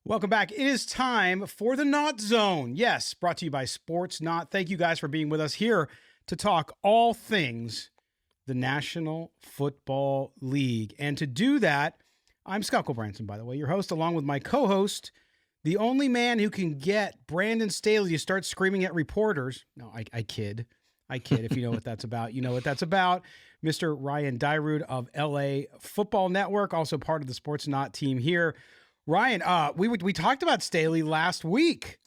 Welcome back. It is time for the NautZone. Yes, brought to you by Sportsnaut. Thank you guys for being with us here to talk all things the National Football League. And to do that, I'm Scott Gulbransen, by the way, your host, along with my co-host, the only man who can get Brandon Staley to start screaming at reporters. No, I kid. I kid. If you know what that's about, you know what that's about. Mr. Ryan Dyrud of LA Football Network, also part of the Sportsnaut team here. Ryan, we talked about Staley last week,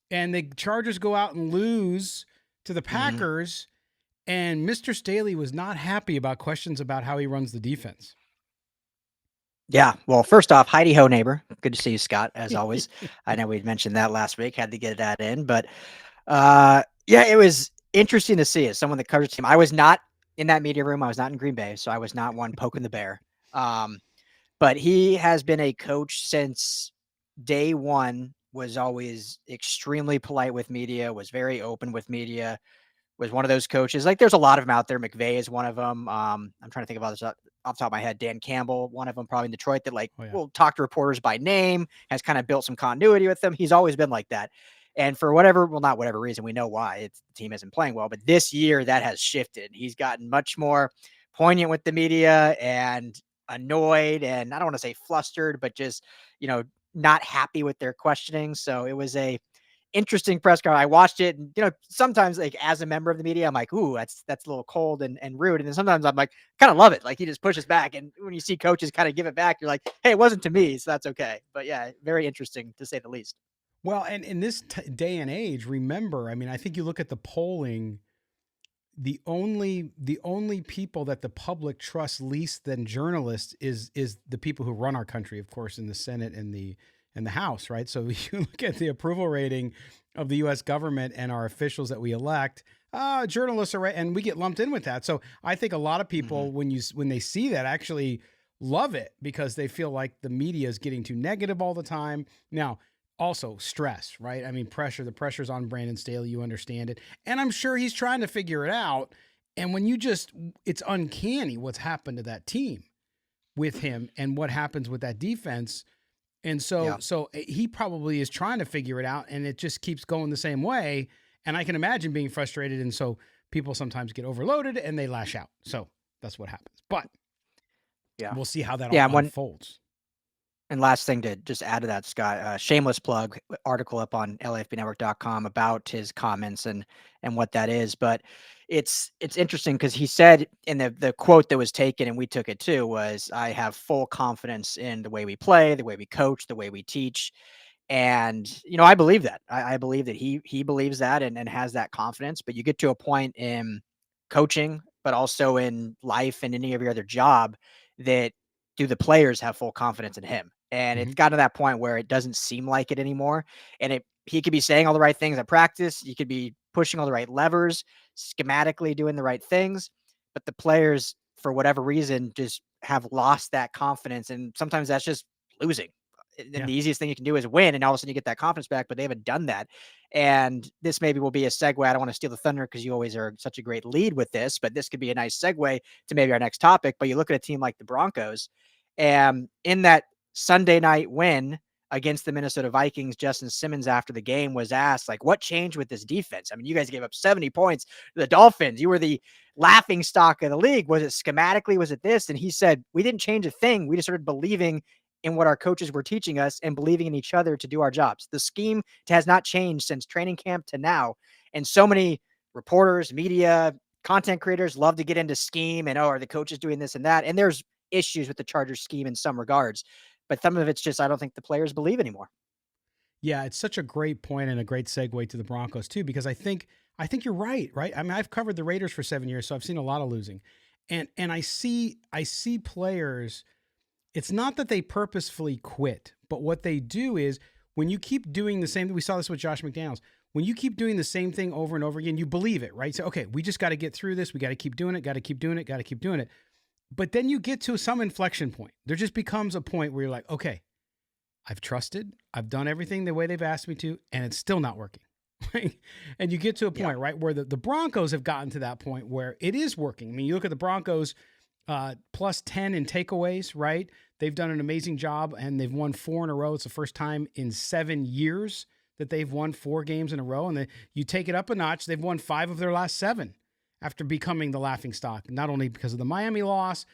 and the Chargers go out and lose to the Packers, and Mr. Staley was not happy about questions about how he runs the defense. Yeah, well, first off, Heidi Ho, neighbor. Good to see you, Scott, as always. I know we'd mentioned that last week, had to get that in, but yeah, it was interesting to see as someone that covers the team. I was not in that media room. I was not in Green Bay, so I was not one poking the bear. But he has been a coach since day one, was always extremely polite with media, was very open with media, was one of those coaches. Like, there's a lot of them out there. McVay is one of them. I'm trying to think of others off the top of my head. Dan Campbell, one of them, probably in Detroit, that will talk to reporters by name, has kind of built some continuity with them. He's always been like that. And for not whatever reason, we know why. The team isn't playing well. But this year, that has shifted. He's gotten much more poignant with the media and annoyed, and I don't want to say flustered, but just, not happy with their questioning. So it was a interesting press conference. I watched it, and sometimes, like, as a member of the media, I'm like, ooh, that's a little cold and rude. And then sometimes I'm like, kind of love it. Like, he just pushes back. And when you see coaches kind of give it back, you're like, hey, it wasn't to me, so that's okay. But yeah, very interesting to say the least. Well, and in this day and age, remember, I mean, I think you look at the polling, the only people that the public trusts least than journalists is the people who run our country, of course, in the Senate and the House, right? So you look at the approval rating of the U.S. government and our officials that we elect, journalists are right, and we get lumped in with that. So I think a lot of people, when they see that, actually love it because they feel like the media is getting too negative all the time. Now, also stress, right? I mean, the pressure's on Brandon Staley. You understand it. And I'm sure he's trying to figure it out. And when it's uncanny what's happened to that team with him and what happens with that defense. And so he probably is trying to figure it out, and it just keeps going the same way. And I can imagine being frustrated. And so people sometimes get overloaded and they lash out. So that's what happens. But we'll see how that all unfolds. And last thing to just add to that, Scott, shameless plug, article up on lafbnetwork.com about his comments and what that is. But it's interesting because he said in the quote that was taken, and we took it too, was, I have full confidence in the way we play, the way we coach, the way we teach. And, I believe that. I believe that he believes that and has that confidence. But you get to a point in coaching, but also in life and any of your other job, that do the players have full confidence in him? And it's gotten to that point where it doesn't seem like it anymore. And he could be saying all the right things at practice. You could be pushing all the right levers, schematically doing the right things. But the players, for whatever reason, just have lost that confidence. And sometimes that's just losing. And the easiest thing you can do is win, and all of a sudden you get that confidence back, but they haven't done that. And this maybe will be a segue. I don't want to steal the thunder because you always are such a great lead with this, but this could be a nice segue to maybe our next topic. But you look at a team like the Broncos, and in that Sunday night win against the Minnesota Vikings, Justin Simmons, after the game, was asked, like, what changed with this defense? I mean, you guys gave up 70 points to the Dolphins. You were the laughing stock of the league. Was it schematically? Was it this? And he said, we didn't change a thing. We just started believing in what our coaches were teaching us and believing in each other to do our jobs. The scheme has not changed since training camp to now. And so many reporters, media, content creators love to get into scheme and, are the coaches doing this and that? And there's issues with the Chargers scheme in some regards, but some of it's just, I don't think the players believe anymore. Yeah, it's such a great point and a great segue to the Broncos too, because I think you're right? I mean, I've covered the Raiders for 7 years, so I've seen a lot of losing. And I see players. It's not that they purposefully quit, but what they do is, when you keep doing the same thing, we saw this with Josh McDaniels, when you keep doing the same thing over and over again, you believe it, right? So, okay, we just got to get through this. We got to keep doing it, got to keep doing it, got to keep doing it. But then you get to some inflection point. There just becomes a point where you're like, okay, I've trusted, I've done everything the way they've asked me to, and it's still not working. And you get to a point, right, where the Broncos have gotten to that point where it is working. I mean, you look at the Broncos, plus 10 in takeaways, right? They've done an amazing job, and they've won 4 in a row. It's the first time in 7 years that they've won 4 games in a row. And you take it up a notch, they've won 5 of their last 7 after becoming the laughingstock, not only because of the Miami loss,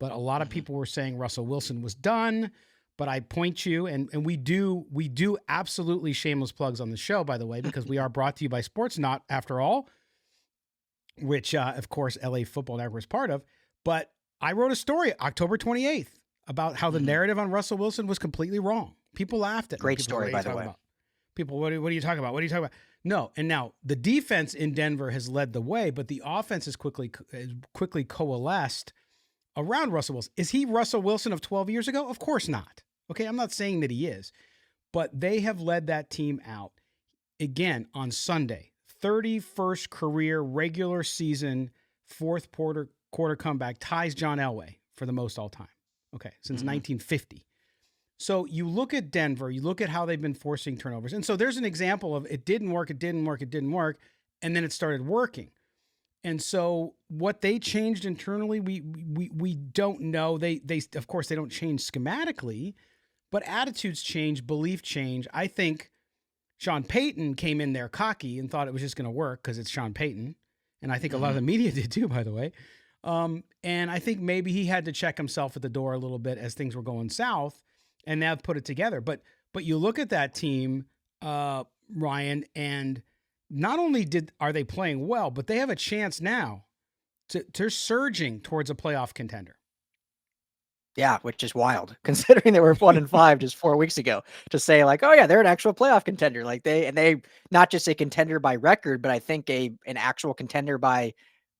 but a lot of people were saying Russell Wilson was done. But I point you, and we do absolutely shameless plugs on the show, by the way, because we are brought to you by Sportsnaut, after all, which, of course, LA Football Network is part of. But I wrote a story October 28th about how the narrative on Russell Wilson was completely wrong. People laughed at me. Great People, story, by the way. People, what are you talking about? What are you talking about? No, and now the defense in Denver has led the way, but the offense has quickly coalesced around Russell Wilson. Is he Russell Wilson of 12 years ago? Of course not. Okay, I'm not saying that he is, but they have led that team out. Again, on Sunday, 31st career regular season fourth quarter comeback ties John Elway for the most all time. Okay, since 1950. So you look at Denver, you look at how they've been forcing turnovers. And so there's an example of it didn't work, and then it started working. And so what they changed internally, we don't know. They of course they don't change schematically, but attitudes change, belief change. I think Sean Payton came in there cocky and thought it was just going to work because it's Sean Payton. And I think a lot of the media did too, by the way. And I think maybe he had to check himself at the door a little bit as things were going south, and now put it together. But you look at that team, Ryan, and not only are they playing well, but they have a chance now to surging towards a playoff contender. Yeah, which is wild considering they were 1-5 just 4 weeks ago. To say like, oh yeah, they're an actual playoff contender. Like they not just a contender by record, but I think an actual contender by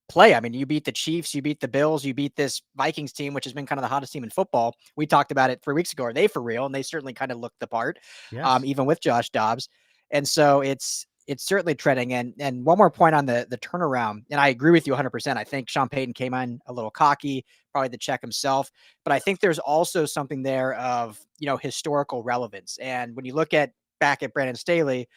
play. I mean, you beat the Chiefs, you beat the Bills, you beat this Vikings team, which has been kind of the hottest team in football. We talked about it 3 weeks ago. Are they for real? And they certainly kind of looked the part, Yes. Even with Josh Dobbs. And so it's certainly treading. And one more point on the turnaround. And I agree with you 100%. I think Sean Payton came on a little cocky, probably to check himself. But I think there's also something there of, historical relevance. And when you look back at Brandon Staley,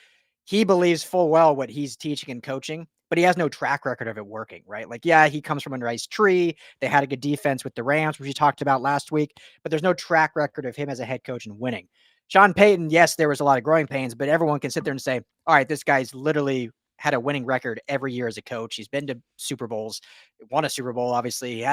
he believes full well what he's teaching and coaching, but he has no track record of it working, right? Like, yeah, he comes from a nice tree. They had a good defense with the Rams, which we talked about last week, but there's no track record of him as a head coach and winning. Sean Payton, yes, there was a lot of growing pains, but everyone can sit there and say, all right, this guy's literally had a winning record every year as a coach. He's been to Super Bowls, won a Super Bowl, obviously.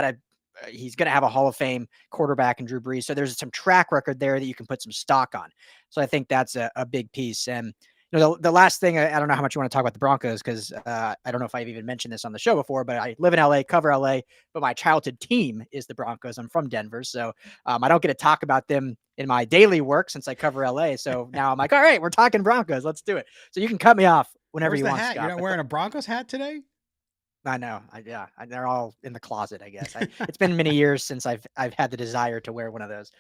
He's going to have a Hall of Fame quarterback in Drew Brees. So there's some track record there that you can put some stock on. So I think that's a big piece. And the last thing, I don't know how much you want to talk about the Broncos because I don't know if I've even mentioned this on the show before, but I live in LA, cover LA, but my childhood team is the Broncos. I'm from Denver. So I don't get to talk about them in my daily work since I cover LA. So now I'm like, all right, we're talking Broncos. Let's do it. So you can cut me off whenever you want, Hat? Scott. You're not wearing a Broncos hat today? I know. They're all in the closet, I guess. It's been many years since I've had the desire to wear one of those.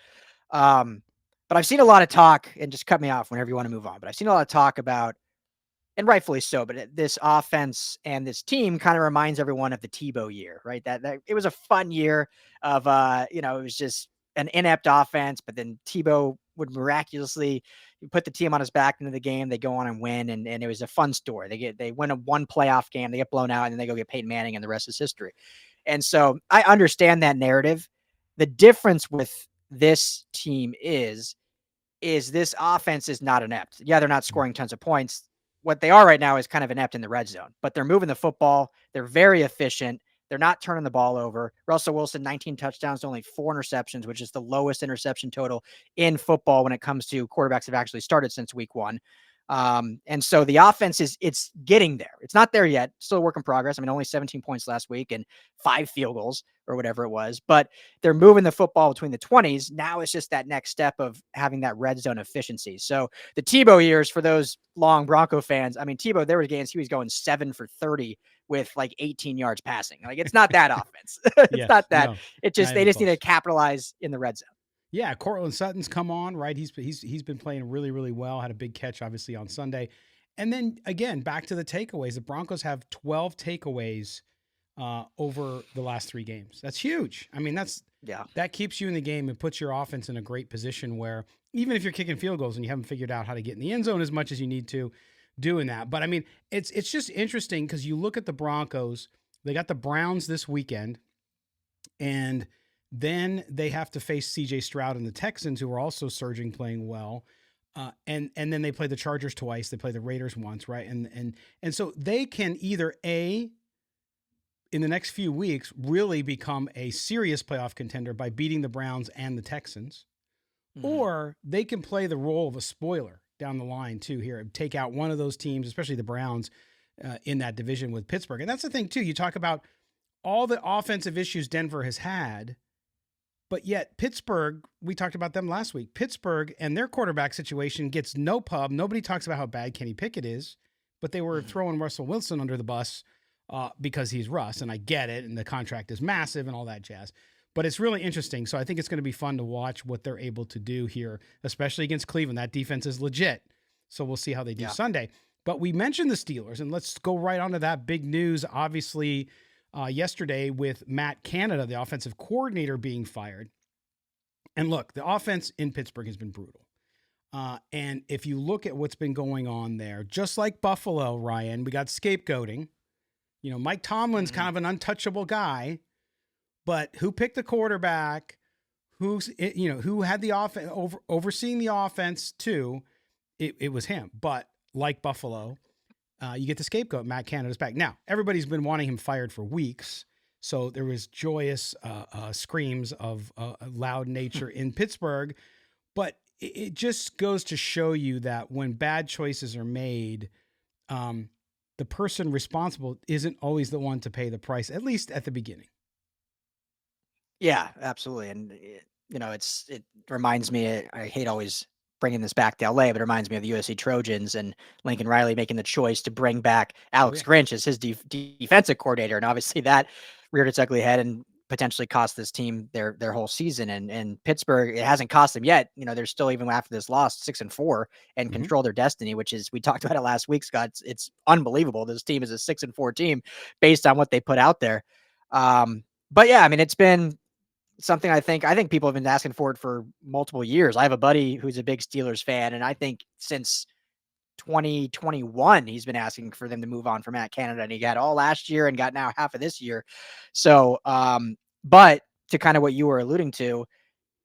But I've seen a lot of talk, and just cut me off whenever you want to move on. But I've seen a lot of talk about, and rightfully so, but this offense and this team kind of reminds everyone of the Tebow year, right? That it was a fun year of, it was just an inept offense, but then Tebow would miraculously put the team on his back into the game. They go on and win, and it was a fun story. They win one playoff game, they get blown out, and then they go get Peyton Manning, and the rest is history. And so I understand that narrative. The difference with this team is this offense is not inept. Yeah, they're not scoring tons of points. What they are right now is kind of inept in the red zone, but they're moving the football. They're very efficient. They're not turning the ball over. Russell Wilson, 19 touchdowns, only 4 interceptions, which is the lowest interception total in football when it comes to quarterbacks have actually started since week 1. And so the offense it's getting there. It's not there yet. Still a work in progress. I mean, only 17 points last week and 5 field goals or whatever it was, but they're moving the football between the 20s. Now it's just that next step of having that red zone efficiency. So the Tebow years, for those long Bronco fans, I mean, Tebow, there were games he was going 7 for 30 with like 18 yards passing. Like, it's not that offense. It's not that. No, It's just, they just need to capitalize in the red zone. Yeah, Cortland Sutton's come on, right? He's been playing really, really well. Had a big catch, obviously, on Sunday. And then, again, back to the takeaways. The Broncos have 12 takeaways over the last 3 games. That's huge. I mean, that keeps you in the game and puts your offense in a great position where even if you're kicking field goals and you haven't figured out how to get in the end zone as much as you need to, doing that. But, I mean, it's just interesting because you look at the Broncos. They got the Browns this weekend, and Then they have to face C.J. Stroud and the Texans, who are also surging, playing well. And then they play the Chargers twice. They play the Raiders once, right? And so they can either in the next few weeks, really become a serious playoff contender by beating the Browns and the Texans, or they can play the role of a spoiler down the line too here and take out one of those teams, especially the Browns, in that division with Pittsburgh. And that's the thing too. You talk about all the offensive issues Denver has had, but yet Pittsburgh, we talked about them last week. Pittsburgh and their quarterback situation gets no pub. Nobody talks about how bad Kenny Pickett is, but they were throwing Russell Wilson under the bus because he's Russ, and I get it, and the contract is massive and all that jazz. But it's really interesting. So I think it's going to be fun to watch what they're able to do here, especially against Cleveland. That defense is legit. So we'll see how they do Sunday. But we mentioned the Steelers, and let's go right on to that big news. Obviously, yesterday with Matt Canada, the offensive coordinator, being fired. And look, the offense in Pittsburgh has been brutal. And if you look at what's been going on there, just like Buffalo, Ryan, we got scapegoating. You know, Mike Tomlin's kind of an untouchable guy, but who picked the quarterback? Who had the offense overseeing the offense too? It was him. But like Buffalo, you get the scapegoat. Matt Canada's back. Now, everybody's been wanting him fired for weeks. So there was joyous screams of loud nature in Pittsburgh. But it just goes to show you that when bad choices are made, the person responsible isn't always the one to pay the price, at least at the beginning. Yeah, absolutely. And it reminds me, I hate always bringing this back to LA, but it reminds me of the USC Trojans and Lincoln Riley making the choice to bring back Alex Grinch as his defensive coordinator. And obviously that reared its ugly head and potentially cost this team their whole season. And Pittsburgh, it hasn't cost them yet. They're still, even after this loss, 6-4 and control their destiny, which is, we talked about it last week, Scott. It's unbelievable. This team is a 6-4 team based on what they put out there. But yeah, I mean, it's been something I think people have been asking for it for multiple years. I have a buddy who's a big Steelers fan, and I think since 2021, he's been asking for them to move on from Matt Canada, and he got all last year and got now half of this year. So, but to kind of what you were alluding to,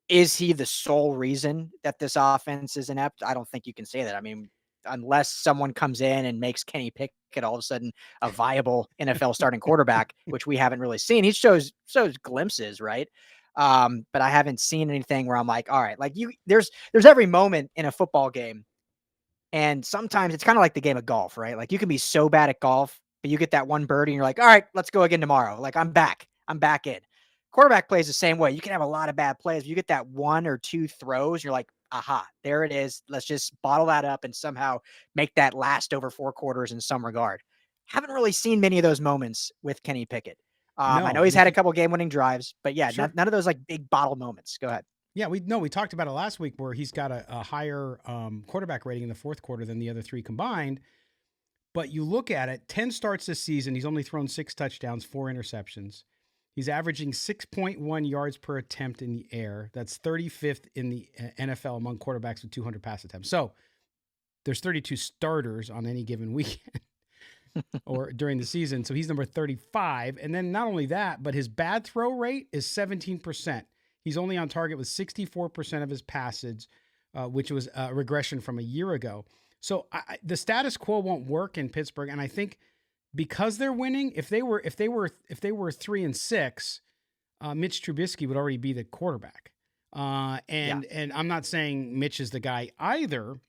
is he the sole reason that this offense is inept? I don't think you can say that. I mean, unless someone comes in and makes Kenny Pickett all of a sudden a viable NFL starting quarterback, which we haven't really seen. He shows glimpses, right? But I haven't seen anything where I'm like, all right, like there's every moment in a football game. And sometimes it's kind of like the game of golf, right? Like you can be so bad at golf, but you get that one birdie and you're like, all right, let's go again tomorrow. Like I'm back in. Quarterback plays the same way. You can have a lot of bad plays. You get that one or two throws, you're like, aha, there it is. Let's just bottle that up and somehow make that last over 4 quarters in some regard. Haven't really seen many of those moments with Kenny Pickett. I know he's had a couple game-winning drives, but yeah, none of those like big bottle moments. Go ahead. Yeah, we talked about it last week where he's got a higher quarterback rating in the fourth quarter than the other 3 combined. But you look at it, 10 starts this season. He's only thrown 6 touchdowns, 4 interceptions. He's averaging 6.1 yards per attempt in the air. That's 35th in the NFL among quarterbacks with 200 pass attempts. So there's 32 starters on any given weekend or during the season. So he's number 35. And then not only that, but his bad throw rate is 17%. He's only on target with 64% of his passes, which was a regression from a year ago. So the status quo won't work in Pittsburgh. And I think because they're winning, if they were 3-6, Mitch Trubisky would already be the quarterback. And I'm not saying Mitch is the guy either,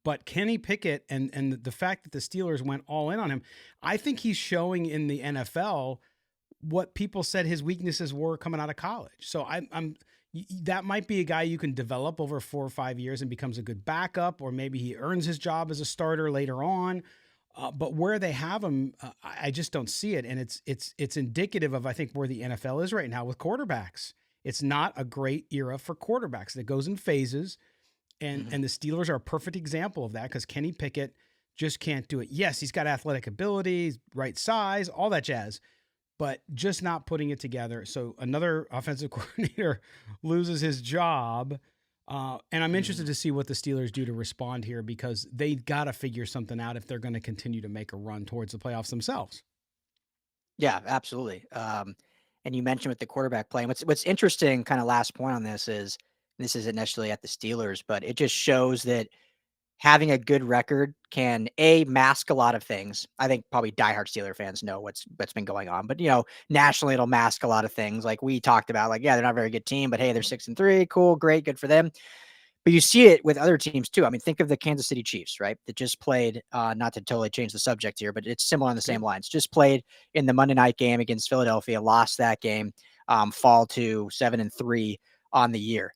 but Kenny Pickett and the fact that the Steelers went all in on him, I think he's showing in the NFL what people said his weaknesses were coming out of college. So that might be a guy you can develop over 4 or 5 years and becomes a good backup, or maybe he earns his job as a starter later on. But where they have him, I just don't see it. And it's indicative of, I think, where the NFL is right now with quarterbacks. It's not a great era for quarterbacks. It goes in phases. And the Steelers are a perfect example of that because Kenny Pickett just can't do it. Yes, he's got athletic ability, right size, all that jazz, but just not putting it together. So another offensive coordinator loses his job. And I'm interested to see what the Steelers do to respond here, because they got to figure something out if they're going to continue to make a run towards the playoffs themselves. Yeah, absolutely. And you mentioned with the quarterback play. What's interesting, kind of last point on this is this isn't necessarily at the Steelers, but it just shows that having a good record can mask a lot of things. I think probably diehard Steeler fans know what's been going on, but nationally it'll mask a lot of things. Like we talked about, like, yeah, they're not a very good team, but hey, they're 6-3, cool, great, good for them. But you see it with other teams too. I mean, think of the Kansas City Chiefs, right? That just played, not to totally change the subject here, but it's similar on the same lines. Just played in the Monday night game against Philadelphia, lost that game, fall to 7-3 on the year.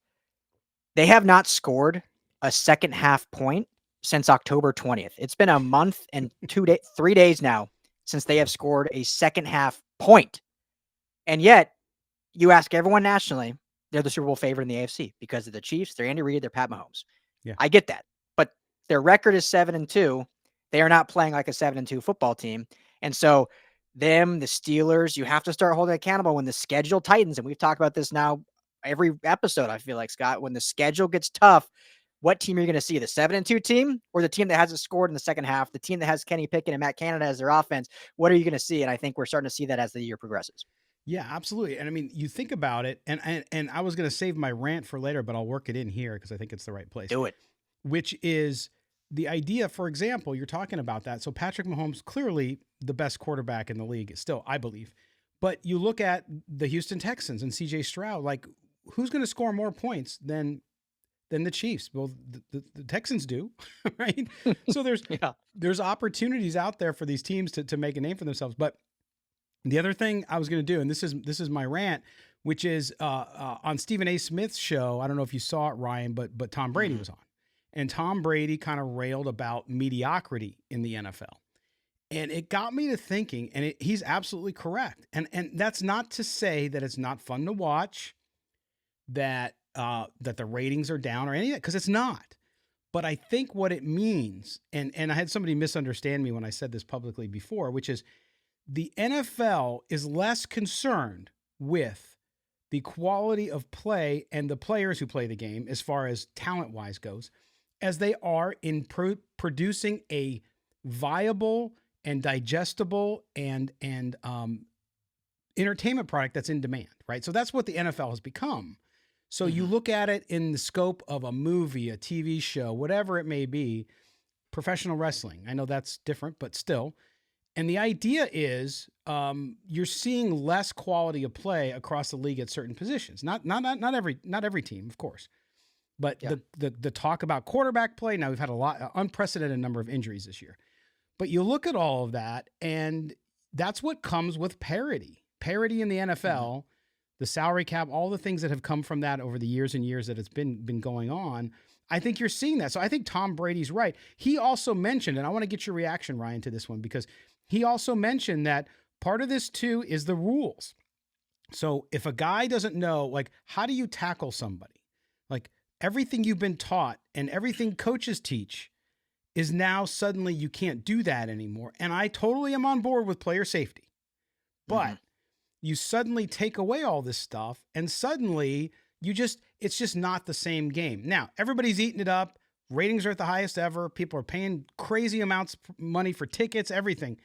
They have not scored a second half point since October 20th. It's been a month and 3 days now since they have scored a second half point. And yet, you ask everyone nationally, they're the Super Bowl favorite in the AFC because of the Chiefs. They're Andy Reid. They're Pat Mahomes. Yeah. I get that. But their record is 7-2. They are not playing like a 7-2 football team. And so the Steelers, you have to start holding accountable when the schedule tightens. And we've talked about this now every episode, I feel like, Scott. When the schedule gets tough, what team are you going to see? The 7-2 team or the team that hasn't scored in the second half? The team that has Kenny Pickett and Matt Canada as their offense? What are you going to see? And I think we're starting to see that as the year progresses. Yeah, absolutely. And I mean, you think about it, and I was going to save my rant for later, but I'll work it in here because I think it's the right place. Do it. Which is the idea, for example, you're talking about that. So Patrick Mahomes, clearly the best quarterback in the league still, I believe. But you look at the Houston Texans and CJ Stroud, like, who's going to score more points than the Chiefs? Well, the Texans do, right? So there's opportunities out there for these teams to make a name for themselves. But the other thing I was going to do, and this is my rant, which is on Stephen A. Smith's show. I don't know if you saw it, Ryan, but Tom Brady was on, and Tom Brady kind of railed about mediocrity in the NFL, and it got me to thinking. And he's absolutely correct. And that's not to say that it's not fun to watch, that the ratings are down or any of that, because it's not. But I think what it means, and I had somebody misunderstand me when I said this publicly before, which is, the NFL is less concerned with the quality of play and the players who play the game, as far as talent-wise goes, as they are in producing a viable and digestible and entertainment product that's in demand, right? So that's what the NFL has become. So you look at it in the scope of a movie, a TV show, whatever it may be, professional wrestling. I know that's different, but still. And the idea is you're seeing less quality of play across the league at certain positions. Not every team, of course, but the talk about quarterback play. Now we've had unprecedented number of injuries this year, but you look at all of that, and that's what comes with parity in the NFL, the salary cap, all the things that have come from that over the years and years that it's been going on. I think you're seeing that. So I think Tom Brady's right. He also mentioned, and I want to get your reaction, Ryan, to this one, because he also mentioned that part of this too is the rules. So if a guy doesn't know, like, how do you tackle somebody? Like, everything you've been taught and everything coaches teach is now suddenly you can't do that anymore. And I totally am on board with player safety. But you suddenly take away all this stuff, and suddenly it's just not the same game. Now, everybody's eating it up. Ratings are at the highest ever. People are paying crazy amounts of money for tickets, everything.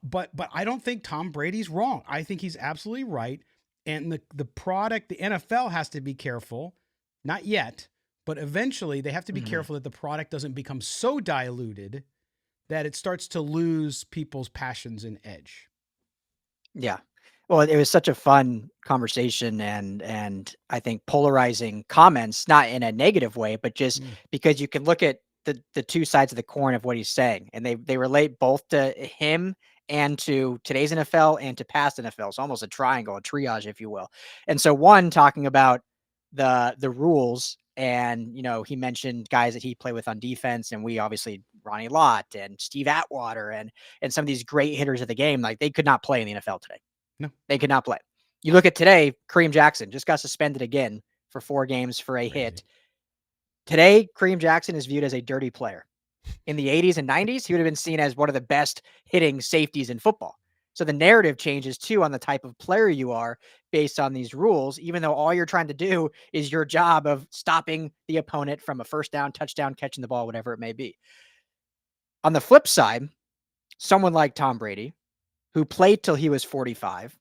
But I don't think Tom Brady's wrong. I think he's absolutely right. And the product, the NFL has to be careful, not yet, but eventually they have to be careful that the product doesn't become so diluted that it starts to lose people's passions and edge. Yeah. Well, it was such a fun conversation and I think polarizing comments, not in a negative way, but just because you can look at the two sides of the coin of what he's saying, and they relate both to him and to today's NFL and to past NFL. It's almost a triangle, a triage, if you will. And so one talking about the rules, and he mentioned guys that he played with on defense, and we obviously Ronnie Lott and Steve Atwater and some of these great hitters of the game, like they could not play in the NFL today. No, they could not play. You look at today, Kareem Jackson just got suspended again for 4 games for a hit. Today, Kareem Jackson is viewed as a dirty player. In the 80s and 90s, he would have been seen as one of the best hitting safeties in football. So the narrative changes too on the type of player you are based on these rules, even though all you're trying to do is your job of stopping the opponent from a first down, touchdown, catching the ball, whatever it may be. On the flip side, someone like Tom Brady, who played till he was 45,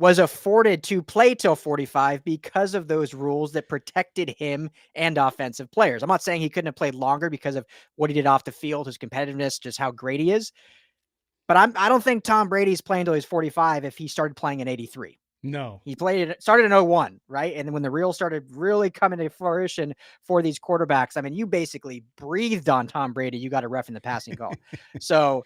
was afforded to play till 45 because of those rules that protected him and offensive players. I'm not saying he couldn't have played longer because of what he did off the field, his competitiveness, just how great he is. But I don't think Tom Brady's playing till he's 45 if he started playing in 83. No. He started in 01, right? And when the real started really coming to fruition for these quarterbacks, I mean, you basically breathed on Tom Brady. You got a ref in the passing call. So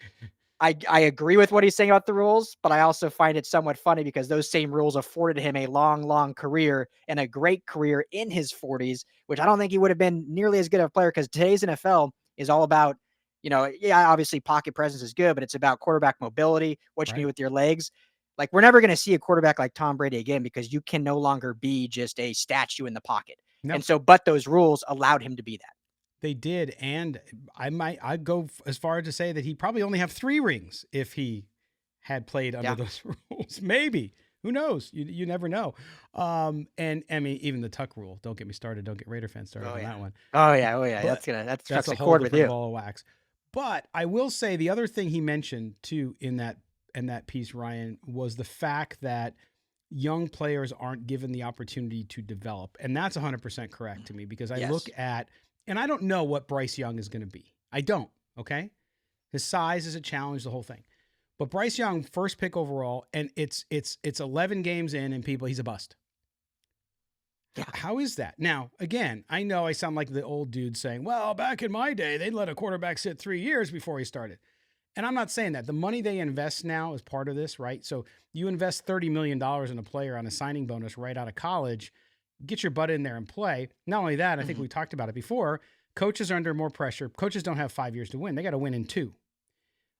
I agree with what he's saying about the rules, but I also find it somewhat funny because those same rules afforded him a long, long career and a great career in his 40s, which I don't think he would have been nearly as good of a player because today's NFL is all about, yeah, obviously pocket presence is good, but it's about quarterback mobility, what you can do with your legs. Like, we're never going to see a quarterback like Tom Brady again because you can no longer be just a statue in the pocket. No. And so, but those rules allowed him to be that. They did, and I'd go as far as to say that he probably only have 3 rings if he had played under those rules. Maybe. Who knows? You never know. And I mean, even the tuck rule. Don't get me started. Don't get Raider fans started on that one. Oh yeah. But that's a whole different ball of wax. But I will say the other thing he mentioned too in that piece, Ryan, was the fact that young players aren't given the opportunity to develop, and that's 100% correct to me because I look at. And I don't know what Bryce Young is going to be. I don't, okay? His size is a challenge, the whole thing. But Bryce Young, first pick overall, and it's 11 games in, and he's a bust. Yeah. How is that? Now, again, I know I sound like the old dude saying, well, back in my day, they'd let a quarterback sit 3 years before he started. And I'm not saying that. The money they invest now is part of this, right? So you invest $30 million in a player on a signing bonus right out of college, get your butt in there and play. Not only that, I think we talked about it before, coaches are under more pressure. Coaches don't have 5 years to win. They got to win in 2,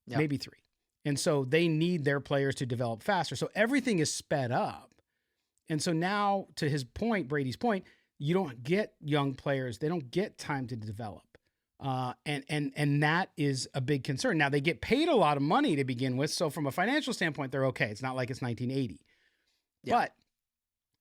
maybe 3. And so they need their players to develop faster. So everything is sped up. And so now, to his point, Brady's point, you don't get young players. They don't get time to develop. And that is a big concern. Now, they get paid a lot of money to begin with. So from a financial standpoint, they're okay. It's not like it's 1980. Yeah. But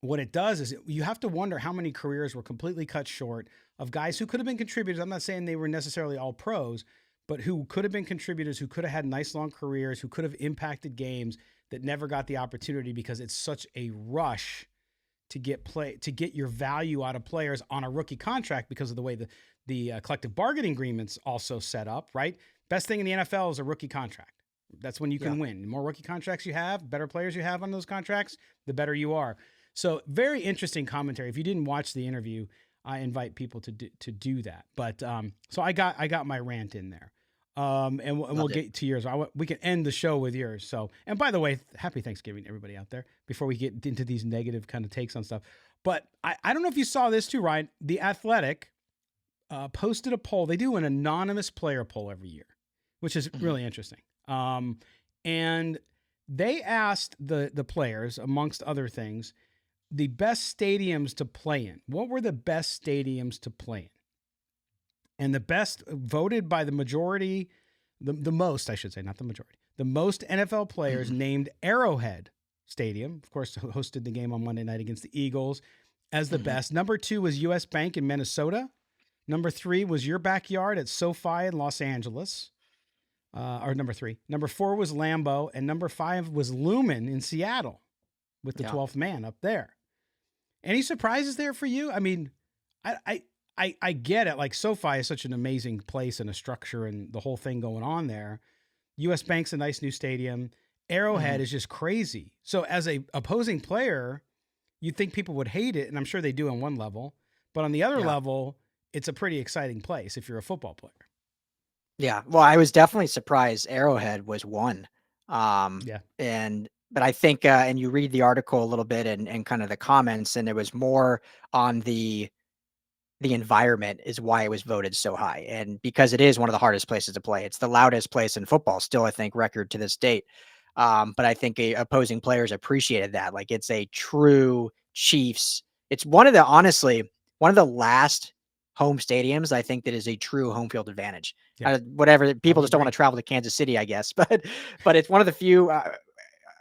what it does is you have to wonder how many careers were completely cut short of guys who could have been contributors. I'm not saying they were necessarily all pros, but who could have been contributors, who could have had nice long careers, who could have impacted games that never got the opportunity because it's such a rush to get your value out of players on a rookie contract because of the way the collective bargaining agreements also set up, right? Best thing in the NFL is a rookie contract. That's when you can win. The more rookie contracts you have, better players you have on those contracts, the better you are. So very interesting commentary. If you didn't watch the interview, I invite people to do that. But so I got my rant in there, and we'll get to yours. We can end the show with yours. So, and by the way, happy Thanksgiving to everybody out there. Before we get into these negative kind of takes on stuff, but I don't know if you saw this too, Ryan. The Athletic posted a poll. They do an anonymous player poll every year, which is really interesting. And they asked the players, amongst other things, the best stadiums to play in. What were the best stadiums to play in? And the best voted by the majority, the most, I should say, not the majority, the most NFL players named Arrowhead Stadium, of course, hosted the game on Monday night against the Eagles, as the best. Number 2 was US Bank in Minnesota. Number 3 was your backyard at SoFi in Los Angeles. Or number 3. Number 4 was Lambeau. And number 5 was Lumen in Seattle with the 12th man up there. Any surprises there for you? I mean, I get it. Like, SoFi is such an amazing place and a structure and the whole thing going on there. US Bank's a nice new stadium. Arrowhead is just crazy. So as a opposing player, you'd think people would hate it, and I'm sure they do on one level. But on the other level, it's a pretty exciting place if you're a football player. Yeah. Well, I was definitely surprised Arrowhead was 1. But I think, and you read the article a little bit and kind of the comments, and it was more on the environment is why it was voted so high. And because it is one of the hardest places to play, it's the loudest place in football still, I think, record to this date. But I think opposing players appreciated that. Like, it's a true Chiefs. It's honestly, one of the last home stadiums, I think, that is a true home field advantage. Whatever, people just don't want to travel to Kansas City, I guess, but it's one of the few,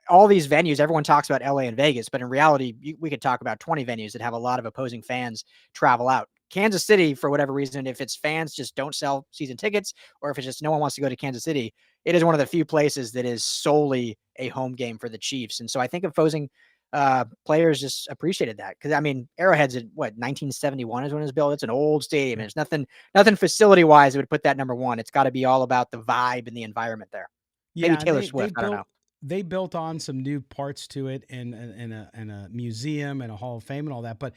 all these venues, everyone talks about LA and Vegas, but in reality, we could talk about 20 venues that have a lot of opposing fans travel out. Kansas City, for whatever reason, if its fans just don't sell season tickets, or if it's just no one wants to go to Kansas City, it is one of the few places that is solely a home game for the Chiefs. And so I think opposing players just appreciated that. Cause I mean, Arrowhead's at what, 1971 is when it was built. It's an old stadium. Yeah. And there's nothing facility wise that would put that number one. It's got to be all about the vibe and the environment there. Maybe Yeah, and Taylor they Swift. I don't know. built on some new parts to it, and a museum and a Hall of Fame and all that. But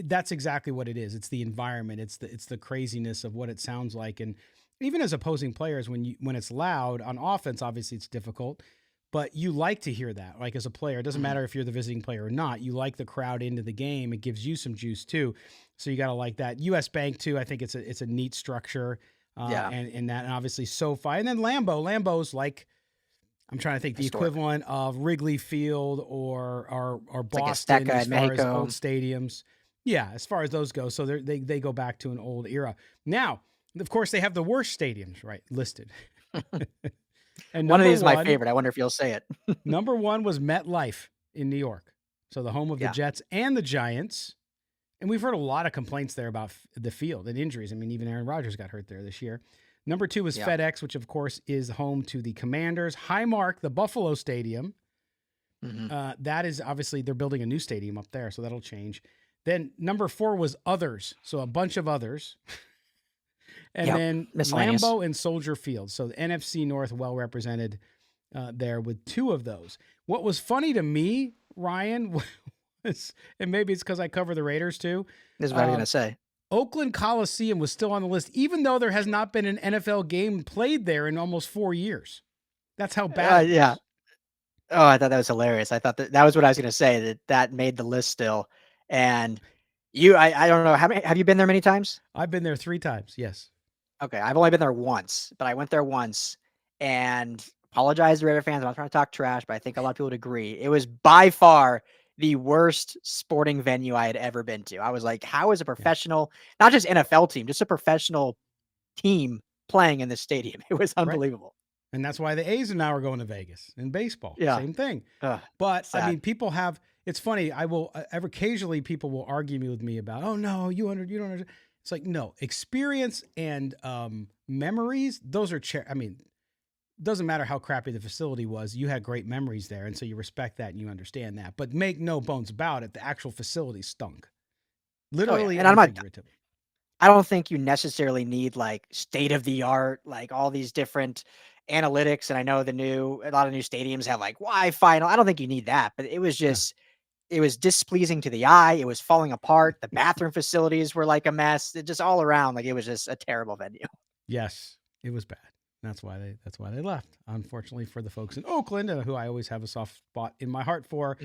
that's exactly what it is. It's the environment. It's the craziness of what it sounds like. And even as opposing players, when it's loud on offense, obviously it's difficult. But you like to hear that. Like as a player, it doesn't matter if you're the visiting player or not. You like the crowd into the game. It gives you some juice too. So you got to like that. U.S. Bank too. I think it's a neat structure. Yeah. And obviously SoFi, and then Lambeau's like, I'm trying to think the equivalent of Wrigley Field or Boston like as far as Mexico. old stadiums. Yeah, as far as those go. So they go back to an old era. Now, of course, they have the worst stadiums, right, listed. And one of these is my favorite. I wonder if you'll say it. Number one was MetLife in New York. So the home of the Jets and the Giants. And we've heard a lot of complaints there about the field and injuries. I mean, even Aaron Rodgers got hurt there this year. Number two was FedEx, which of course is home to the Commanders. Highmark, the Buffalo Stadium. That is obviously, they're building a new stadium up there, so that'll change. Then number four was others. So a bunch of others. And then Lambeau and Soldier Field. So the NFC North well represented there with two of those. What was funny to me, Ryan, was, and maybe it's because I cover the Raiders too. This is what I was going to say. Oakland Coliseum was still on the list, even though there has not been an NFL game played there in almost 4 years. That's how bad it was. Oh, I thought that was hilarious. I thought that was what I was going to say, that made the list still. And I don't know. Have you been there many times? I've been there 3 times. Yes. Okay. I've only been there once, but I went there once and apologize to Raider fans. I'm not trying to talk trash, but I think a lot of people would agree. It was by far the worst sporting venue I had ever been to. I was like, how is a professional, not just NFL team, just a professional team playing in this stadium? It was unbelievable. Right. And that's why the A's now are going to Vegas in baseball. Yeah. Same thing. But sad. I mean, people have, it's funny. I will occasionally people will argue with me about, oh no, you don't understand. It's like, no, experience and memories. Those are, I mean, doesn't matter how crappy the facility was. You had great memories there. And so you respect that and you understand that, but make no bones about it. The actual facility stunk. Literally. And I don't think you necessarily need like state of the art, like all these different analytics. And I know a lot of new stadiums have like Wi-Fi. I don't think you need that, but it was just, it was displeasing to the eye. It was falling apart. The bathroom facilities were like a mess. It just all around, like it was just a terrible venue. Yes, it was bad. That's why they left. Unfortunately for the folks in Oakland, who I always have a soft spot in my heart for,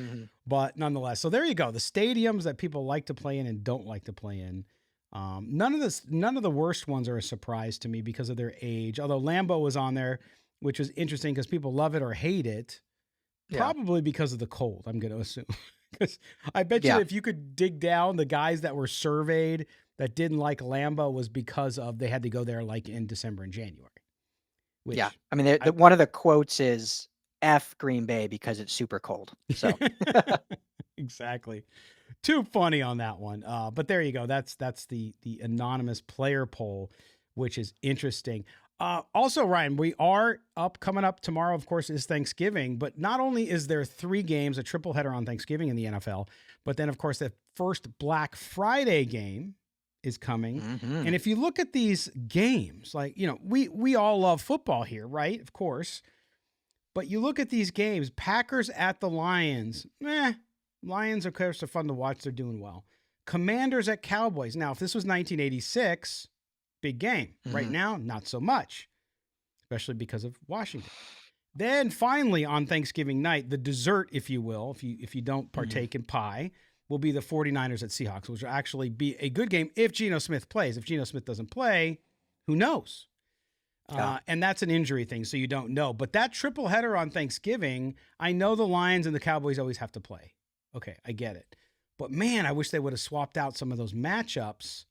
but nonetheless. So there you go. The stadiums that people like to play in and don't like to play in. None of the worst ones are a surprise to me because of their age. Although Lambeau was on there, which was interesting because people love it or hate it, probably because of the cold. I'm going to assume. Because I bet you if you could dig down, the guys that were surveyed that didn't like Lambeau was because of they had to go there like in December and January. Which, I mean, one of the quotes is F Green Bay because it's super cold. So exactly. Too funny on that one. But there you go. That's the anonymous player poll, which is interesting. Also, Ryan, we are coming up tomorrow, of course, is Thanksgiving, but not only is there 3 games, a triple header on Thanksgiving in the NFL, but then of course the first Black Friday game is coming. And if you look at these games, like, you know, we all love football here, right? Of course. But you look at these games, Packers at the Lions. Lions, of course, are fun to watch. They're doing well. Commanders at Cowboys. Now, if this was 1986, big game. Right now, not so much, especially because of Washington. Then finally on Thanksgiving night, the dessert, if you will, if you don't partake in pie, will be the 49ers at Seahawks, which will actually be a good game if Geno Smith plays. If Geno Smith doesn't play, who knows? And that's an injury thing, so you don't know. But that triple header on Thanksgiving, I know the Lions and the Cowboys always have to play. Okay, I get it. But man, I wish they would have swapped out some of those matchups.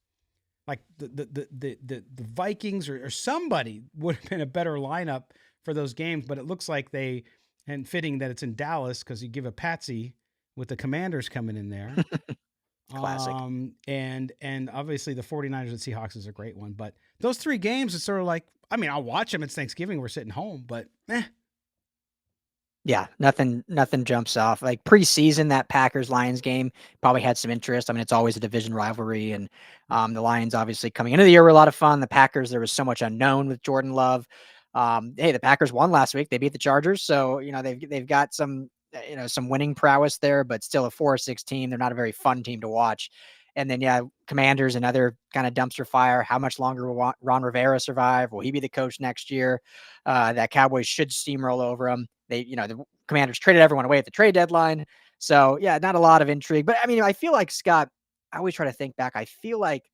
Like the Vikings or somebody would have been a better lineup for those games. But it looks like and fitting that it's in Dallas because you give a patsy with the Commanders coming in there. Classic. And obviously the 49ers and Seahawks is a great one. But those 3 games, it's sort of like, I mean, I'll watch them. It's Thanksgiving. We're sitting home, but Yeah, nothing jumps off. Like preseason, that Packers-Lions game probably had some interest. I mean, it's always a division rivalry, and the Lions obviously coming into the year were a lot of fun. The Packers, there was so much unknown with Jordan Love. Hey, the Packers won last week. They beat the Chargers, so they've got some some winning prowess there, but still a 4-6 team. They're not a very fun team to watch. And then yeah, Commanders, another kind of dumpster fire. How much longer will Ron Rivera survive? Will he be the coach next year? That Cowboys should steamroll over them. The Commanders traded everyone away at the trade deadline. So yeah, not a lot of intrigue. But I mean, I feel like Scott, I always try to think back. I feel like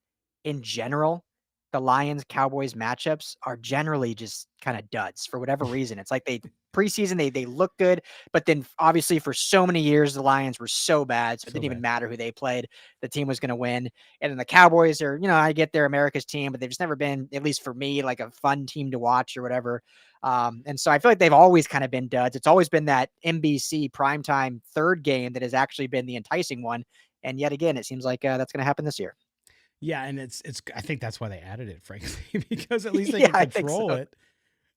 in general, the Lions Cowboys matchups are generally just kind of duds for whatever reason. It's like they preseason they look good, but then obviously for so many years the Lions were so bad, so it So didn't even bad. matter who they played. The team was going to win. And then the Cowboys are, I get they're America's team, but they've just never been, at least for me, like a fun team to watch or whatever. And so I feel like they've always kind of been duds. It's always been that NBC primetime third game that has actually been the enticing one. And yet again, it seems like that's going to happen this year. Yeah, and it's I think that's why they added it, frankly, because at least they Yeah, can I think so. control it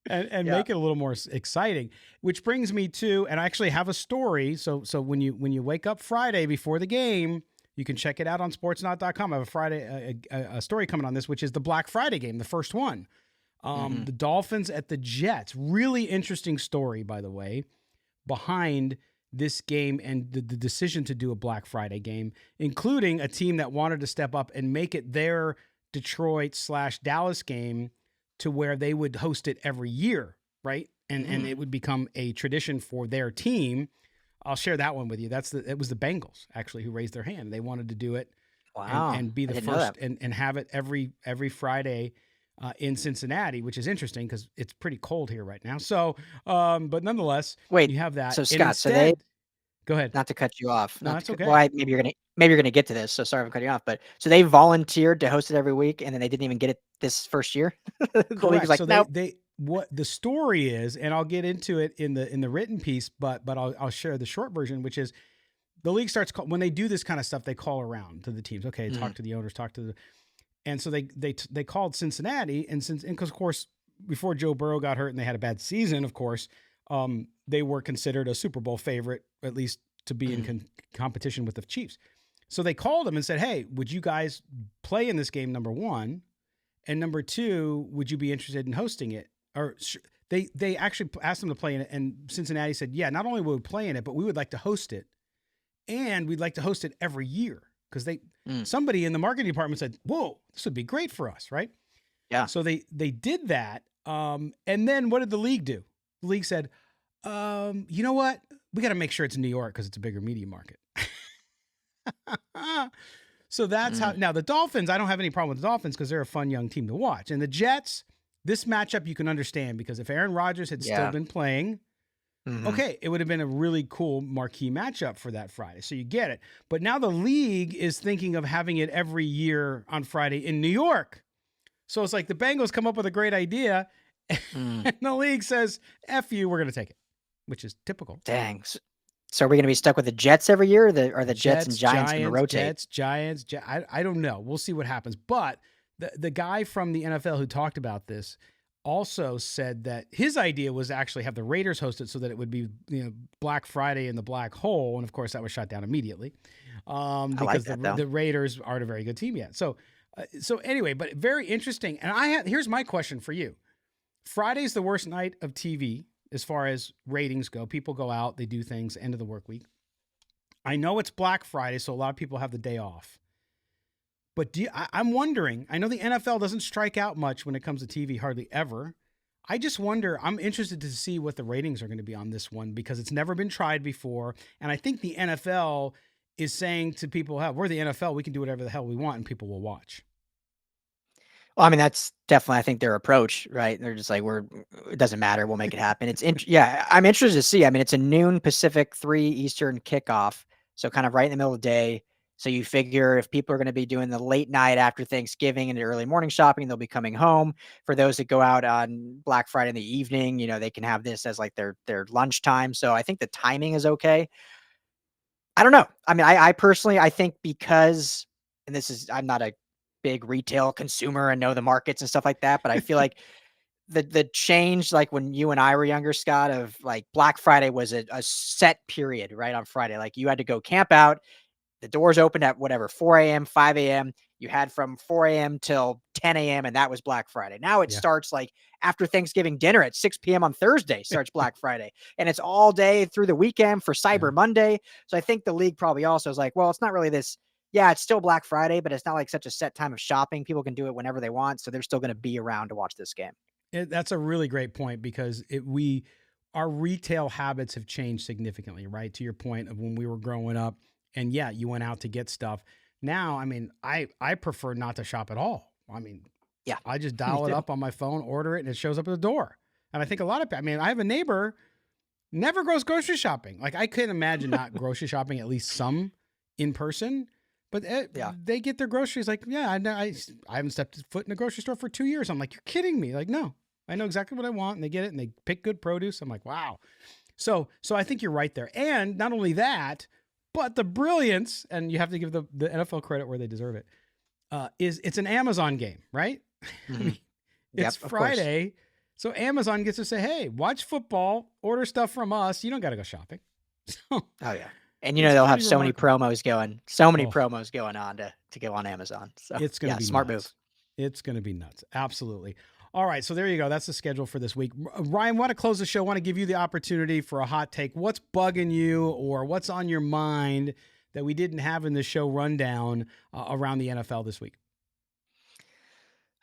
and Yeah. make it a little more exciting. Which brings me to, and I actually have a story. So when you wake up Friday before the game, you can check it out on Sportsnaut.com. I have a Friday a story coming on this, which is the Black Friday game, the first one. Mm-hmm. The Dolphins at the Jets. Really interesting story, by the way, behind this game and the decision to do a Black Friday game, including a team that wanted to step up and make it their Detroit/Dallas game to where they would host it every year, right? And it would become a tradition for their team. I'll share that one with you. It was the Bengals actually who raised their hand. They wanted to do it Wow. and be I the didn't know that. first and have it every Friday in Cincinnati, which is interesting because it's pretty cold here right now. So, but nonetheless, Wait, you have that. so And Scott, so they, instead, go ahead. not to cut you off, No, not to that's cut, well, okay. maybe you're gonna get to this. So sorry for cutting you off, but so they volunteered to host it every week, and then they didn't even get it this first year. The league was Correct. like, So nope. they what the story is, and I'll get into it in the written piece, but I'll share the short version, which is the league starts when they do this kind of stuff, they call around to the teams. Okay, talk to the owners, talk to the, and so they called Cincinnati, and because of course before Joe Burrow got hurt and they had a bad season, of course, they were considered a Super Bowl favorite, at least to be in competition with the Chiefs. So they called them and said, "Hey, would you guys play in this game? Number one, and number two, would you be interested in hosting it?" Or they actually asked them to play in it, and Cincinnati said, "Yeah, not only would we play in it, but we would like to host it, and we'd like to host it every year." Because somebody in the marketing department said, "Whoa, this would be great for us," right? Yeah. So they did that, and then what did the league do? The league said, "You know what? We got to make sure it's in New York because it's a bigger media market." So that's how. Now the Dolphins, I don't have any problem with the Dolphins because they're a fun young team to watch, and the Jets. This matchup you can understand because if Aaron Rodgers had still been playing, okay, it would have been a really cool marquee matchup for that Friday. So you get it. But now the league is thinking of having it every year on Friday in New York. So it's like the Bengals come up with a great idea, and the league says, "F you, we're going to take it," which is typical. Dang. So are we going to be stuck with the Jets every year, or the Jets and Giants going to rotate? Jets, Giants. I don't know. We'll see what happens. But the guy from the NFL who talked about this also said that his idea was to actually have the Raiders host it so that it would be Black Friday in the black hole, and of course that was shut down immediately because the Raiders aren't a very good team yet. So anyway, but very interesting. And here's my question for you: Friday's the worst night of TV as far as ratings go. People go out, they do things, end of the work week. I know it's Black Friday, so a lot of people have the day off. But I'm wondering, I know the NFL doesn't strike out much when it comes to TV, hardly ever. I just wonder, I'm interested to see what the ratings are going to be on this one because it's never been tried before. And I think the NFL is saying to people, "Hey, we're the NFL, we can do whatever the hell we want and people will watch." Well, I mean, that's definitely, I think, their approach, right? They're just like, it doesn't matter. We'll make it happen. Yeah, I'm interested to see. I mean, it's a noon Pacific, 3 Eastern kickoff. So kind of right in the middle of the day. So you figure if people are going to be doing the late night after Thanksgiving and the early morning shopping, they'll be coming home. For those that go out on Black Friday in the evening, they can have this as like their lunchtime. So I think the timing is okay. I don't know. I mean, I personally, I think because, and I'm not a big retail consumer and know the markets and stuff like that, but I feel like the change, like when you and I were younger, Scott, of like Black Friday was a set period, right? On Friday, like you had to go camp out. The doors opened at whatever, 4 a.m., 5 a.m. You had from 4 a.m. till 10 a.m. and that was Black Friday. Now it Yeah. starts like after Thanksgiving dinner at 6 p.m. on Thursday starts Black Friday. And it's all day through the weekend for Cyber Monday. So I think the league probably also is like, well, it's not really this. Yeah, it's still Black Friday, but it's not like such a set time of shopping. People can do it whenever they want. So they're still going to be around to watch this game. That's a really great point because our retail habits have changed significantly, right? To your point of when we were growing up, and yeah, you went out to get stuff. Now, I mean, I prefer not to shop at all. I mean, Yeah, I just me dial it too. up on my phone, order it, and it shows up at the door. And I think a lot of, I mean, I have a neighbor never goes grocery shopping. Like I couldn't imagine not grocery shopping at least some in person. But Yeah. they get their groceries like, yeah, I haven't stepped foot in a grocery store for 2 years. I'm like, you're kidding me. Like, no, I know exactly what I want. And they get it and they pick good produce. I'm like, wow. So I think you're right there. And not only that, but the brilliance, and you have to give the NFL credit where they deserve it, is it's an Amazon game, right? Mm-hmm. I mean, it's Yep, Friday. So Amazon gets to say, hey, watch football, order stuff from us. You don't got to go shopping. So, oh, yeah. And they'll have so many promos going on to go on Amazon. So it's going to be smart nuts. move. It's going to be nuts. Absolutely. All right. So there you go. That's the schedule for this week. Ryan, want to close the show. Want to give you the opportunity for a hot take. What's bugging you or what's on your mind that we didn't have in the show rundown around the NFL this week?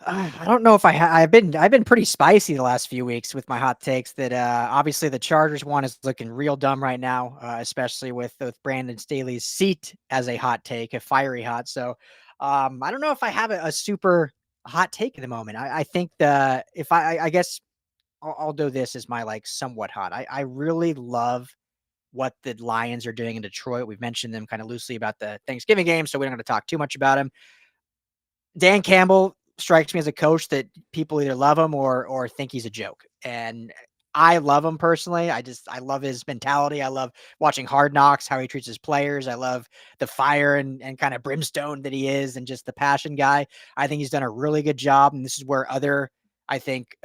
I don't know if I've been pretty spicy the last few weeks with my hot takes. That obviously the Chargers one is looking real dumb right now, especially with Brandon Staley's seat as a hot take, a fiery hot. So I don't know if I have a super hot take at the moment. I think if I guess I'll do this as my like somewhat hot. I really love what the Lions are doing in Detroit. We've mentioned them kind of loosely about the Thanksgiving game, so we don't have to talk too much about them. Dan Campbell strikes me as a coach that people either love him or think he's a joke. And I love him personally. I love his mentality. I love watching Hard Knocks, how he treats his players. I love the fire and kind of brimstone that he is and just the passion guy. I think he's done a really good job. And this is where other, I think,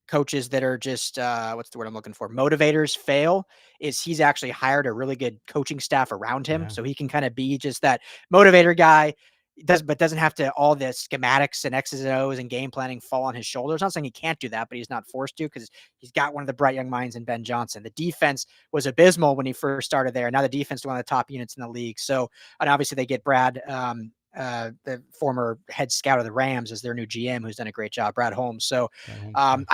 coaches that are just what's the word I'm looking for? Motivators fail is he's actually hired a really good coaching staff around him. Yeah. So he can kind of be just that motivator guy. Doesn't have to all the schematics and X's and O's and game planning fall on his shoulders. I'm not saying he can't do that, but he's not forced to because he's got one of the bright young minds in Ben Johnson. The defense was abysmal when he first started there. Now the defense is one of the top units in the league. So, and obviously they get Brad, the former head scout of the Rams, as their new GM, who's done a great job, Brad Holmes. So, I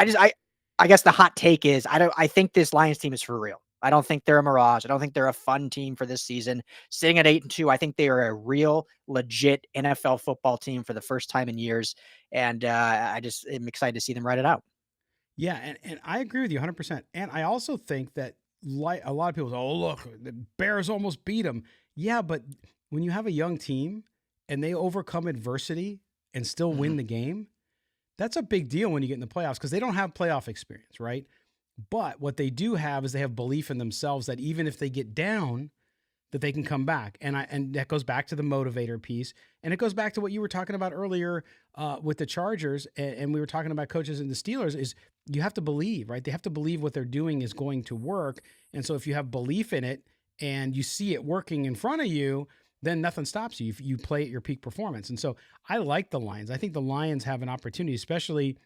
guess the hot take is I think this Lions team is for real. I don't think they're a mirage. I don't think they're a fun team for this season. Sitting at 8-2, I think they are a real, legit NFL football team for the first time in years. And I just am excited to see them ride it out. Yeah, and I agree with you 100%. And I also think that like a lot of people say, oh, look, the Bears almost beat them. Yeah, but when you have a young team and they overcome adversity and still win the game, that's a big deal when you get in the playoffs because they don't have playoff experience, right? But what they do have is they have belief in themselves that even if they get down, that they can come back. And that goes back to the motivator piece. And it goes back to what you were talking about earlier with the Chargers. And we were talking about coaches in the Steelers is you have to believe, right? They have to believe what they're doing is going to work. And so if you have belief in it and you see it working in front of you, then nothing stops you. You play at your peak performance. And so I like the Lions. I think the Lions have an opportunity, especially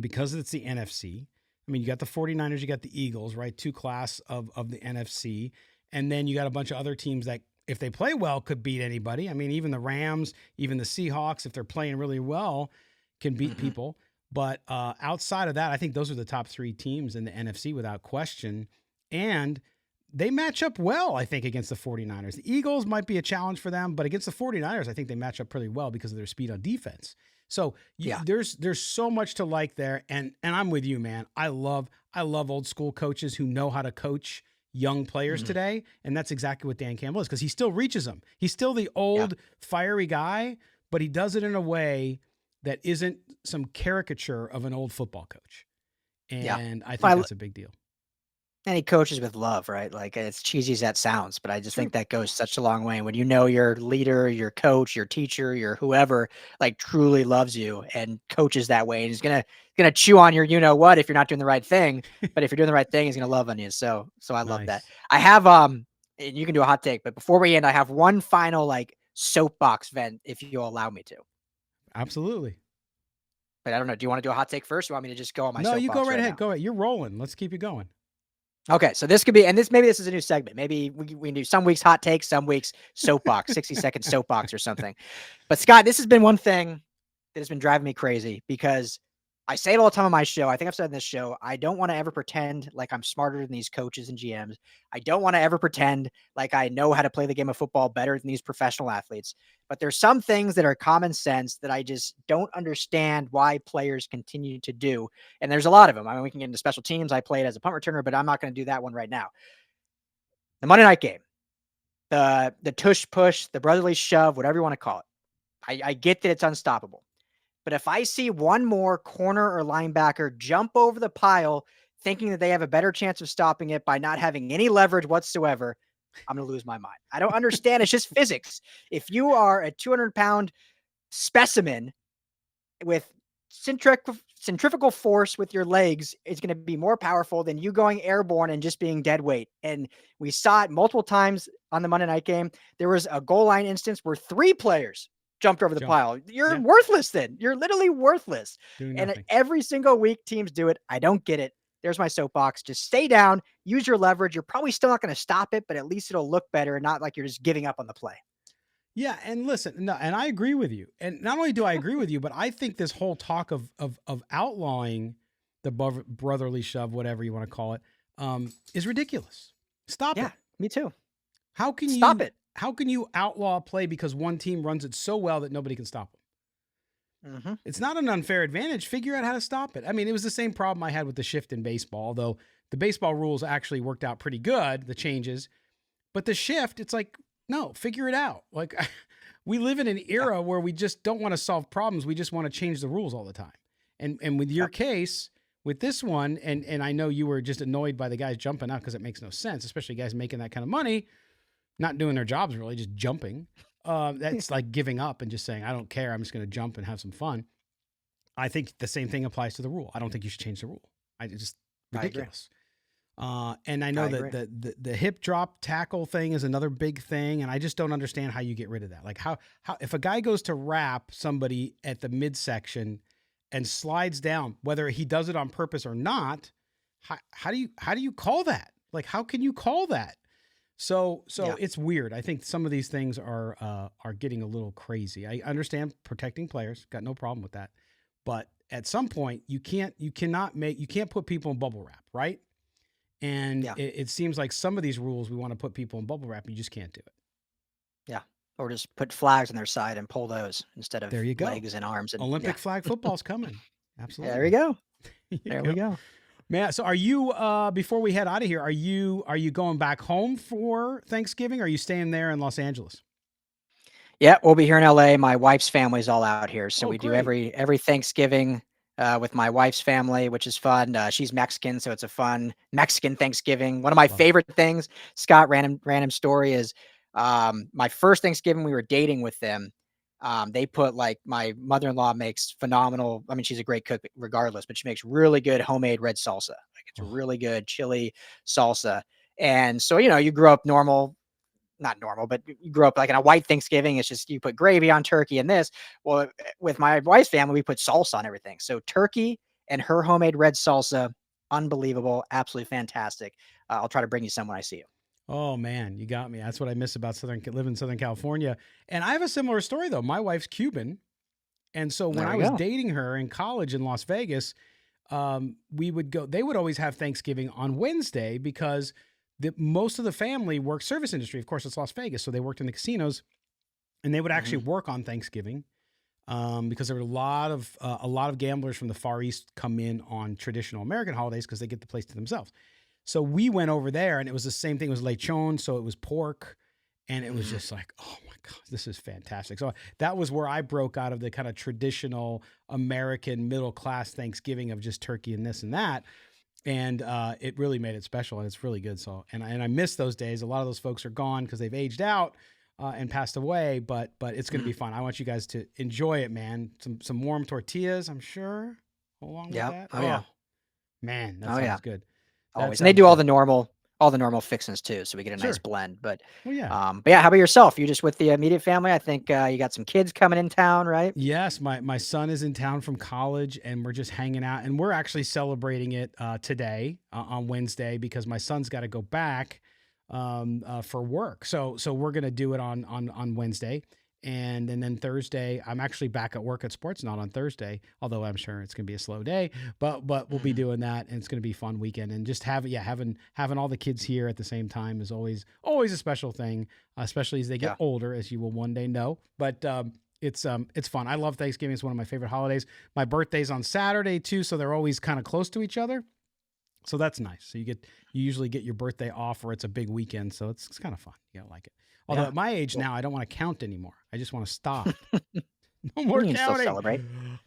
because it's the NFC. I mean, you got the 49ers, you got the Eagles, right? Two class of the NFC. And then you got a bunch of other teams that, if they play well, could beat anybody. I mean, even the Rams, even the Seahawks, if they're playing really well, can beat people. But outside of that, I think those are the top three teams in the NFC without question. And they match up well, I think, against the 49ers. The Eagles might be a challenge for them, but against the 49ers, I think they match up pretty well because of their speed on defense. So there's so much to like there. And I'm with you, man. I love old school coaches who know how to coach young players today. And that's exactly what Dan Campbell is because he still reaches them. He's still the old fiery guy, but he does it in a way that isn't some caricature of an old football coach. And I think that's a big deal. And he coaches with love, right? Like, as cheesy as that sounds, but I just True. think that goes such a long way when you know your leader, your coach, your teacher, your whoever, like, truly loves you and coaches that way, and he's gonna chew on your you know what if you're not doing the right thing, but if you're doing the right thing, he's gonna love on you. So I love that. Nice. I have, and you can do a hot take, but before we end, I have one final, like, soapbox vent if you'll allow me to. Absolutely. But I don't know, do you wanna do a hot take first, or you want me to just go on my No, you go soapbox right right ahead. now? Go ahead. You're rolling. Let's keep you going. Okay, so this could be, and maybe this is a new segment. Maybe we can do some weeks hot takes, some weeks soapbox, 60-second soapbox or something. But Scott, this has been one thing that has been driving me crazy because I say it all the time on my show. I think I've said in this show, I don't want to ever pretend like I'm smarter than these coaches and GMs. I don't want to ever pretend like I know how to play the game of football better than these professional athletes. But there's some things that are common sense that I just don't understand why players continue to do. And there's a lot of them. I mean, we can get into special teams. I played as a punt returner, but I'm not going to do that one right now. The Monday night game, the tush push, the brotherly shove, whatever you want to call it. I get that it's unstoppable. But if I see one more corner or linebacker jump over the pile thinking that they have a better chance of stopping it by not having any leverage whatsoever, I'm going to lose my mind. I don't understand. It's just physics. If you are a 200-pound specimen with centrifugal force with your legs, is going to be more powerful than you going airborne and just being dead weight. And we saw it multiple times on the Monday night game. There was a goal line instance where 3 players jumped over the Jump. pile. You're Yeah. worthless then. You're literally worthless. Doing And nothing. every single week teams do it. I don't get it. There's my soapbox. Just stay down, use your leverage. You're probably still not going to stop it, but at least it'll look better and not like you're just giving up on the play. Yeah, and listen, no, and I agree with you. And not only do I agree with you, but I think this whole talk of outlawing the brotherly shove, whatever you want to call it, is ridiculous. Stop Yeah, it. me too. How can Stop you it. How can you outlaw a play because one team runs it so well that nobody can stop them? Mm-hmm. It's not an unfair advantage. Figure out how to stop it. I mean, it was the same problem I had with the shift in baseball, though the baseball rules actually worked out pretty good, the changes. But the shift, it's like, no, figure it out. Like, we live in an era where we just don't want to solve problems. We just want to change the rules all the time. And with your case, with this one, and I know you were just annoyed by the guys jumping out because it makes no sense, especially guys making that kind of money, not doing their jobs really, just jumping. That's like giving up and just saying, I don't care. I'm just going to jump and have some fun. I think the same thing applies to the rule. I don't think you should change the rule. It's just ridiculous. And I know that the hip drop tackle thing is another big thing, and I just don't understand how you get rid of that. Like how if a guy goes to wrap somebody at the midsection and slides down, whether he does it on purpose or not, how do you call that? Like how can you call that? So it's weird. I think some of these things are getting a little crazy. I understand protecting players, got no problem with that, but at some point you can't put people in bubble wrap, right? And it seems like some of these rules we want to put people in bubble wrap. You just can't do it. Yeah. Or just put flags on their side and pull those instead of there you go. legs and arms. And Olympic flag football's coming. Absolutely. There we go. There we go. Man, so are you before we head out of here, are you going back home for Thanksgiving or are you staying there in Los Angeles? Yeah, we'll be here in LA. My wife's family's all out here. So we great. do every Thanksgiving with my wife's family, which is fun. She's Mexican, so it's a fun Mexican Thanksgiving. One of my favorite things, Scott, random story is my first Thanksgiving we were dating with them. They put like my mother-in-law makes phenomenal. I mean, she's a great cook regardless, but she makes really good homemade red salsa. Like it's really good chili salsa. And so, you grew up not normal, but you grew up like in a white Thanksgiving. It's just, you put gravy on turkey and this. Well, with my wife's family, we put salsa on everything. So turkey and her homemade red salsa, unbelievable. Absolutely fantastic. I'll try to bring you some when I see you. Oh man, you got me. That's what I miss about living in Southern California. And I have a similar story though. My wife's Cuban. And so when I was dating her in college in Las Vegas, they would always have Thanksgiving on Wednesday because most of the family worked service industry. Of course, it's Las Vegas. So they worked in the casinos and they would actually work on Thanksgiving because there were a lot of gamblers from the Far East come in on traditional American holidays because they get the place to themselves. So we went over there and it was the same thing. It was lechon. So it was pork and it was just like, oh my God, this is fantastic. So that was where I broke out of the kind of traditional American middle-class Thanksgiving of just turkey and this and that. And it really made it special, and it's really good. So, and I miss those days. A lot of those folks are gone because they've aged out and passed away. But it's going to be fun. I want you guys to enjoy it, man. Some warm tortillas, I'm sure, along with that. Oh yeah. Man, that sounds good. Always. And they do all the normal fixings too, so we get a nice blend. But well, yeah. But yeah, how about yourself? You just with the immediate family? I think you got some kids coming in town, right? Yes, my son is in town from college, and we're just hanging out, and we're actually celebrating it today on Wednesday because my son's got to go back for work. So we're gonna do it on Wednesday. And then Thursday, I'm actually back at work at Sportsnaut on Thursday, although I'm sure it's going to be a slow day, but we'll be doing that, and it's going to be a fun weekend. And just having all the kids here at the same time is always a special thing, especially as they get older, as you will one day know. But it's fun. I love Thanksgiving. It's one of my favorite holidays. My birthday's on Saturday too, so they're always kind of close to each other. So that's nice. So you usually get your birthday off, or it's a big weekend, so it's kind of fun. You gotta like it. Although at my age now, I don't want to count anymore. I just want to stop. No more counting. Still celebrate.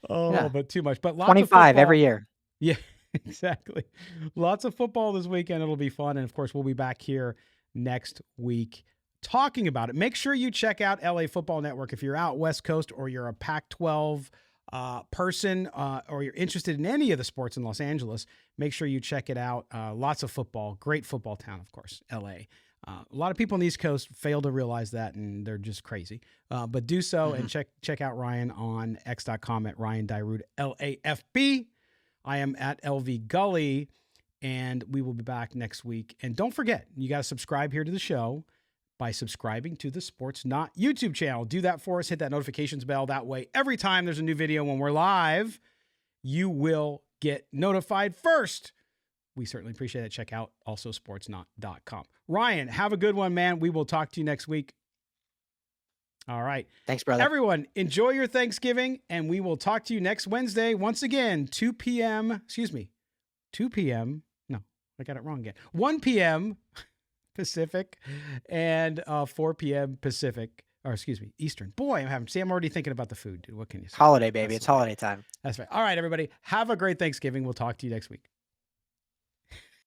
But too much. But lots 25 every year. Yeah, exactly. Lots of football this weekend. It'll be fun. And of course, we'll be back here next week talking about it. Make sure you check out LA Football Network. If you're out West Coast, or you're a Pac-12 person, or you're interested in any of the sports in Los Angeles, make sure you check it out. Lots of football. Great football town, of course, LA. A lot of people on the East Coast fail to realize that, and they're just crazy. But do so and check out Ryan on X.com at Ryan Dyrud, LAFB. I am at LV Gully, and we will be back next week. And don't forget, you got to subscribe here to the show by subscribing to the Sportsnaut YouTube channel. Do that for us. Hit that notifications bell. That way, every time there's a new video when we're live, you will get notified first. We certainly appreciate it. Check out also sportsnaut.com. Ryan, have a good one, man. We will talk to you next week. All right. Thanks, brother. Everyone, enjoy your Thanksgiving, and we will talk to you next Wednesday. Once again, 2 p.m. No, I got it wrong again. 1 p.m. Pacific and 4 p.m. Eastern. Boy, I'm already thinking about the food, dude. What can you say? Holiday, baby. It's holiday time. That's right. All right, everybody. Have a great Thanksgiving. We'll talk to you next week.